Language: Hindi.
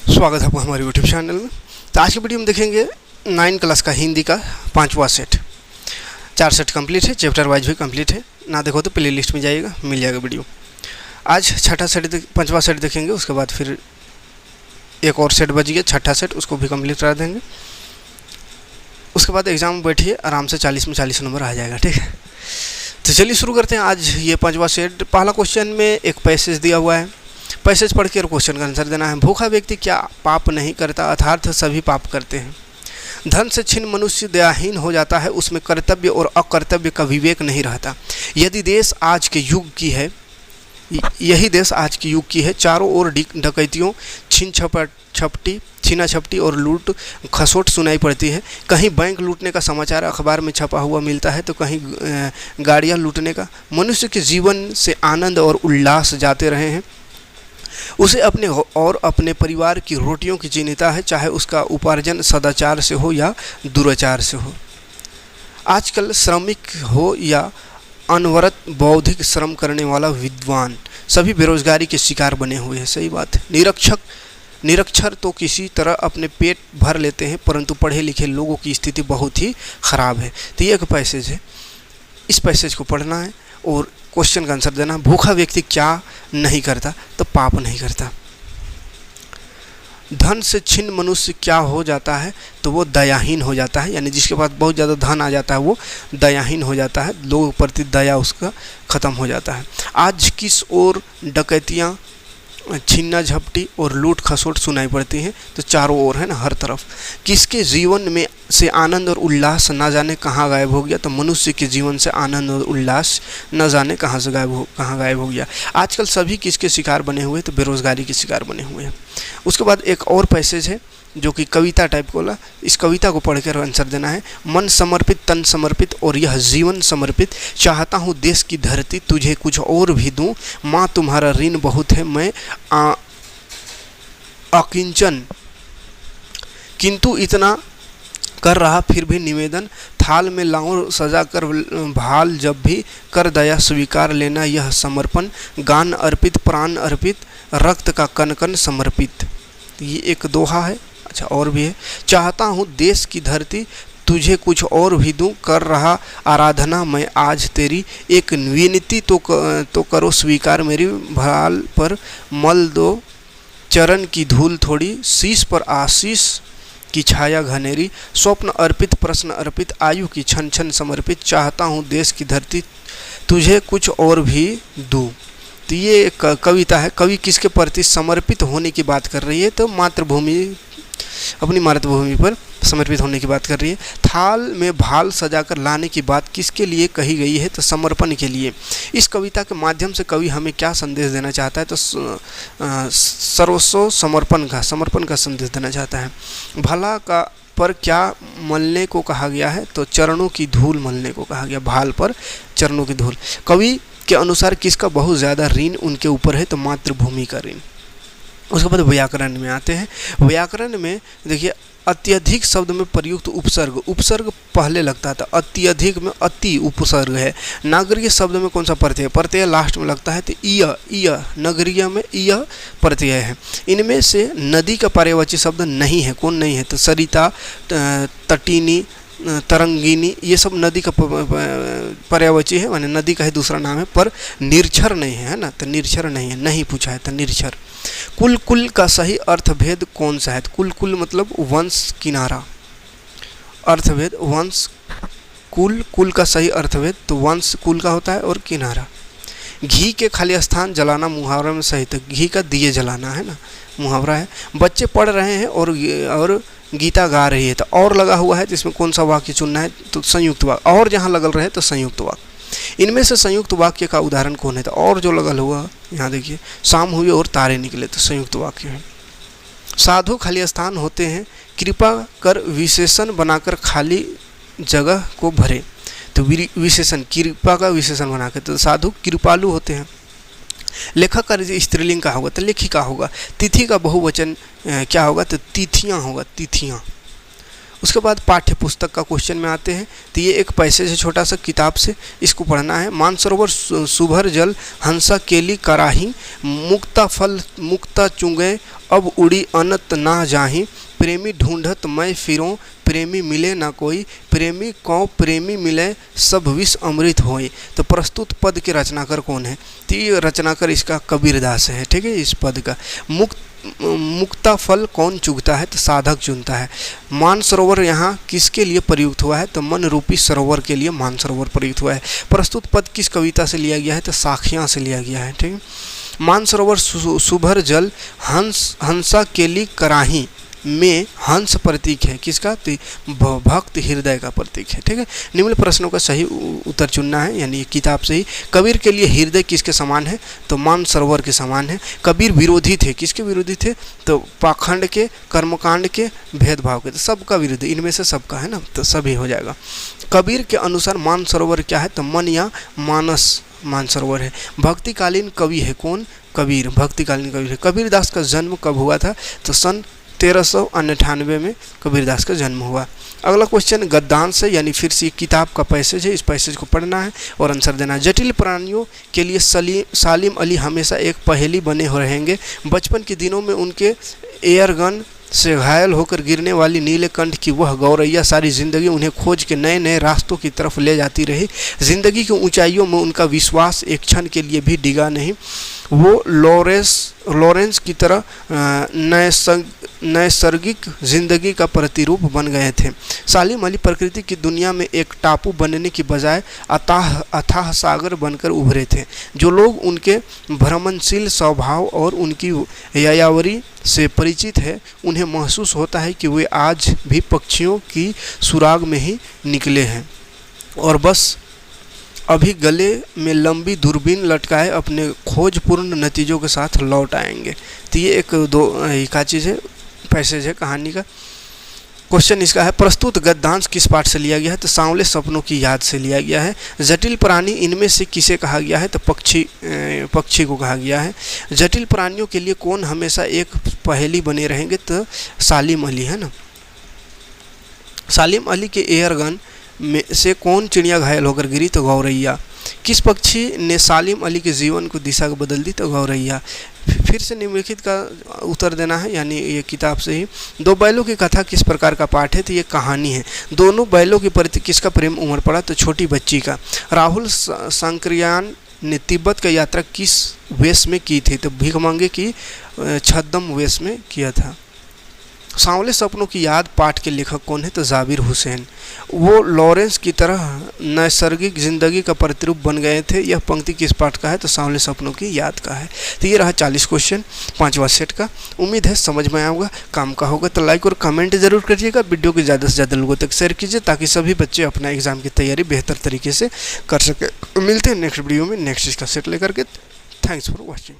स्वागत है आपका हमारे यूट्यूब चैनल में। तो आज की वीडियो में देखेंगे 9 क्लास का हिंदी का 5वां सेट। 4 सेट कंप्लीट है, चैप्टर वाइज भी कंप्लीट है। ना देखो तो प्ले लिस्ट में जाइएगा, मिल जाएगा वीडियो। आज 5वां सेट देखेंगे, उसके बाद फिर एक और सेट बच गया 6ठा सेट, उसको भी कंप्लीट करा देंगे। उसके बाद एग्ज़ाम में बैठिए, आराम से 40 में 40 नंबर आ जाएगा। ठीक है, तो चलिए शुरू करते हैं आज ये 5वां सेट। पहला क्वेश्चन में एक पैसेज दिया हुआ है, पैसेज पढ़ के और क्वेश्चन का आंसर देना है। भूखा व्यक्ति क्या पाप नहीं करता, अर्थात सभी पाप करते हैं। धन से छिन्न मनुष्य दयाहीन हो जाता है, उसमें कर्तव्य और अकर्तव्य का विवेक नहीं रहता। यदि देश आज के युग की है, यही देश आज के युग की है। चारों ओर डकैतियों, छीना झपटी और लूट खसोट सुनाई पड़ती है। कहीं बैंक लूटने का समाचार अखबार में छपा हुआ मिलता है, तो कहीं गाड़ियाँ लूटने का। मनुष्य के जीवन से आनंद और उल्लास जाते रहे हैं। उसे अपने और अपने परिवार की रोटियों की चिंता है, चाहे उसका उपार्जन सदाचार से हो या दुराचार से हो। आजकल श्रमिक हो या अनवरत बौद्धिक श्रम करने वाला विद्वान, सभी बेरोजगारी के शिकार बने हुए हैं। सही बात है। निरक्षर तो किसी तरह अपने पेट भर लेते हैं, परंतु पढ़े लिखे लोगों की स्थिति बहुत ही ख़राब है। तो ये एक पैसेज है, इस पैसेज को पढ़ना है और क्वेश्चन का आंसर देना। भूखा व्यक्ति क्या नहीं करता, तो पाप नहीं करता। धन से छिन्न मनुष्य क्या हो जाता है, तो वो दयाहीन हो जाता है। यानी जिसके पास बहुत ज़्यादा धन आ जाता है वो दयाहीन हो जाता है, लोगों के प्रति दया उसका ख़त्म हो जाता है। आज किस ओर डकैतियाँ, छीना झपटी और लूट खसोट सुनाई पड़ती हैं, तो चारों ओर है ना, हर तरफ। किसके जीवन में से आनंद और उल्लास ना जाने कहाँ गायब हो गया, तो मनुष्य के जीवन से आनंद और उल्लास न जाने कहाँ गायब हो गया। आजकल सभी किसके शिकार बने हुए, तो बेरोजगारी के शिकार बने हुए हैं। उसके बाद एक और पैसेज है जो कि कविता टाइप को ला, इस कविता को पढ़कर आंसर देना है। मन समर्पित तन समर्पित और यह जीवन समर्पित, चाहता हूँ देश की धरती तुझे कुछ और भी दूँ। माँ तुम्हारा ऋण बहुत है, मैं अकिंचन किंतु इतना कर रहा फिर भी निवेदन। थाल में लाऊं सजा कर भाल, जब भी कर दया स्वीकार लेना यह समर्पण। गान अर्पित प्राण अर्पित, रक्त का कण कण समर्पित। ये एक दोहा है। अच्छा, और भी है। चाहता हूँ देश की धरती तुझे कुछ और भी दूँ, कर रहा आराधना मैं आज तेरी। एक विनती तो करो स्वीकार मेरी। भाल पर मल दो चरण की धूल थोड़ी, शीश पर आशीष की छाया घनेरी। स्वप्न अर्पित प्रश्न अर्पित, आयु की छन छन समर्पित। चाहता हूँ देश की धरती तुझे कुछ और भी दूँ। तो ये एक कविता है। कवि किसके प्रति समर्पित होने की बात कर रही है, तो मातृभूमि, अपनी मातृभूमि पर समर्पित होने की बात कर रही है। थाल में भाल सजाकर लाने की बात किसके लिए कही गई है, तो समर्पण के लिए। इस कविता के माध्यम से कवि हमें क्या संदेश देना चाहता है, तो सर्वस्व समर्पण का संदेश देना चाहता है। भला का पर क्या मलने को कहा गया है, तो चरणों की धूल मलने को कहा गया। भाल पर चरणों की धूल। कवि के अनुसार किसका बहुत ज़्यादा ऋण उनके ऊपर है, तो मातृभूमि का ऋण। उसके बाद व्याकरण में आते हैं। व्याकरण में देखिए, अत्यधिक शब्द में प्रयुक्त उपसर्ग पहले लगता था, अत्यधिक में अति उपसर्ग है। नागरीय शब्द में कौन सा प्रत्यय लास्ट में लगता है, तो इय नगरीय में इय प्रत्यय है। इनमें से नदी का पर्यायवाची शब्द नहीं है। कौन नहीं है, तो सरिता, तटीनी, तरंगिनी, ये सब नदी का पर्यायवाची है, माने नदी का ही दूसरा नाम है। पर निरक्षर नहीं है ना, तो निरक्षर नहीं है, नहीं पूछा है, तो निरक्षर। कुल का सही अर्थभेद कौन सा है, कुल मतलब वंश किनारा। अर्थभेद वंश कुल का सही अर्थभेद, तो वंश कुल का होता है और किनारा। घी के खाली स्थान जलाना मुहावरा में सही, तो घी का दिए जलाना है ना, मुहावरा है। बच्चे पढ़ रहे हैं और गीता गा रही है, तो और लगा हुआ है, जिसमें कौन सा वाक्य चुनना है, तो संयुक्त वाक्य। और जहाँ लगल रहे तो संयुक्त वाक्य। इनमें से संयुक्त वाक्य का उदाहरण कौन है, तो और जो लगल हुआ यहाँ देखिए, शाम हुई और तारे निकले, तो संयुक्त वाक्य है। साधु खाली स्थान होते हैं, कृपा कर विशेषण बनाकर खाली जगह को भरे। तो विशेषण, कृपा का विशेषण बनाकर, तो साधु कृपालु होते हैं। लेखक का स्त्रीलिंग का होगा, तो लेखिका होगा। तिथि का बहुवचन क्या होगा, तो तिथियाँ होगा, तिथियाँ। उसके बाद पाठ्य पुस्तक का क्वेश्चन में आते हैं। तो ये एक पैसेज है छोटा सा किताब से, इसको पढ़ना है। मानसरोवर सुभर जल हंसा केली कराही, मुक्ता फल मुक्ता चुंगे अब उड़ी अनत ना जाही, प्रेमी ढूंढत मैं फिरों प्रेमी मिले ना कोई, प्रेमी कौ प्रेमी मिले सब विष अमृत होए। तो प्रस्तुत पद के रचनाकार कौन है? तो ये रचनाकार इसका कबीरदास है। ठीक है, इस पद का मुक्ता फल कौन चुगता है? तो साधक चुनता है। मानसरोवर यहाँ किसके लिए प्रयुक्त हुआ है? तो मन रूपी सरोवर के लिए मानसरोवर प्रयुक्त हुआ है। प्रस्तुत पद किस कविता से लिया गया है? तो साखियाँ से लिया गया है। ठीक है, मानसरोवर सुभर जल हंसा केली कराही में हंस प्रतीक है किसका? तो भक्त हृदय का प्रतीक है। ठीक है, निम्न प्रश्नों का सही उत्तर चुनना है, यानी किताब से ही। कबीर के लिए हृदय किसके समान है? तो मानसरोवर के समान है। कबीर विरोधी थे, किसके विरोधी थे? तो पाखंड के, कर्मकांड के, भेदभाव के। तो सबका विरोधी, इनमें से सबका है ना, तो सभी हो जाएगा। कबीर के अनुसार मानसरोवर क्या है? तो मन या मानस मानसरोवर है। भक्तिकालीन कवि है कौन? कबीर भक्तिकालीन कवि है। कबीरदास का जन्म कब हुआ था? तो सन 1398 में कबीरदास का जन्म हुआ। अगला क्वेश्चन गद्यांश है, यानी फिर से किताब का पैसेज है, इस पैसेज को पढ़ना है और आंसर देना है। जटिल प्राणियों के लिए सालिम अली हमेशा एक पहेली बने हो रहेंगे। बचपन के दिनों में उनके एयरगन से घायल होकर गिरने वाली नीलकंठ की वह गौरैया सारी ज़िंदगी उन्हें खोज के नए नए रास्तों की तरफ ले जाती रही। ज़िंदगी की ऊंचाइयों में उनका विश्वास एक क्षण के लिए भी डिगा नहीं। वो लॉरेंस की तरह नैसर्गिक जिंदगी का प्रतिरूप बन गए थे। सालिम अली प्रकृति की दुनिया में एक टापू बनने की बजाय अथाह सागर बनकर उभरे थे। जो लोग उनके भ्रमणशील स्वभाव और उनकी यायावरी से परिचित है, उन्हें महसूस होता है कि वे आज भी पक्षियों की सुराग में ही निकले हैं और बस अभी गले में लंबी दूरबीन लटकाए अपने खोजपूर्ण नतीजों के साथ लौट आएंगे। तो ये एक दो का चीज़ है, पैसेज है कहानी का। क्वेश्चन इसका है, प्रस्तुत गद्यांश किस पाठ से लिया गया है? तो सांवले सपनों की याद से लिया गया है। जटिल प्राणी इनमें से किसे कहा गया है? तो पक्षी को कहा गया है। जटिल प्राणियों के लिए कौन हमेशा एक पहेली बने रहेंगे? तो सालिम अली है ना। सालिम अली के एयरगन में से कौन चिड़िया घायल होकर गिरी? तो गौरैया। किस पक्षी ने सालिम अली के जीवन को दिशा बदल दी? तो गौरैया। फिर से निम्नलिखित का उत्तर देना है, यानी ये किताब से ही। दो बैलों की कथा किस प्रकार का पाठ है? तो ये कहानी है। दोनों बैलों के प्रति किसका प्रेम उमड़ पड़ा? तो छोटी बच्ची का। राहुल सांकृयान ने तिब्बत का यात्रा किस वेश में की थी? तो भिखमंगे की छद्म वेश में किया था। सांवले सपनों की याद पाठ के लेखक कौन है? तो जाबिर हुसैन। वो लॉरेंस की तरह नैसर्गिक जिंदगी का प्रतिरूप बन गए थे। यह पंक्ति किस पाठ का है? तो सांवले सपनों की याद का है। तो ये रहा 40 क्वेश्चन 5वां सेट का। उम्मीद है समझ में आया होगा, काम का होगा। तो लाइक और कमेंट जरूर करिएगा, वीडियो को ज़्यादा से ज़्यादा लोगों तक शेयर कीजिए ताकि सभी बच्चे अपना एग्जाम की तैयारी बेहतर तरीके से कर सके। मिलते हैं नेक्स्ट वीडियो में नेक्स्ट इसका सेट लेकर के। Thanks for watching.